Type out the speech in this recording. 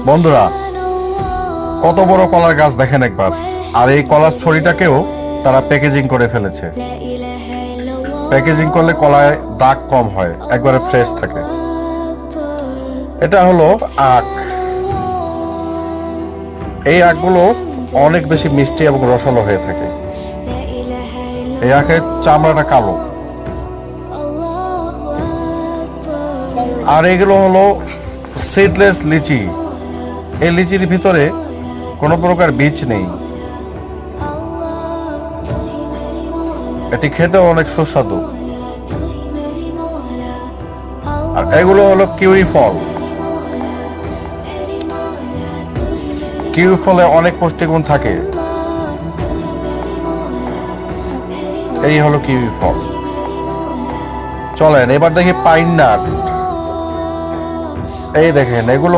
বন্ধুরা, কত বড় কলার গাছ দেখেন একবার। আর এই কলার ছড়িটাকেও তারা প্যাকেজিং করে ফেলেছে। প্যাকেজিং করলে কলায় দাগ কম হয়, একবারে ফ্রেশ থাকে। এটা হলো আখ। এই আখগুলো অনেক বেশি মিষ্টি এবং রসালো হয়ে থাকে। এই আখের চামড়াটা কালো। আর এগুলো হলো সিডলেস লিচি। এই লিচির ভিতরে কোনো প্রকার বীজ নেই। এটি খেতেও অনেক সুস্বাদু। আর এগুলো হলো কিউই ফল। কিউই ফলে অনেক পুষ্টিগুণ থাকে। এই হলো কিউই ফল। চলেন এবার দেখি পাইন নাট। এই দেখেন, এগুলো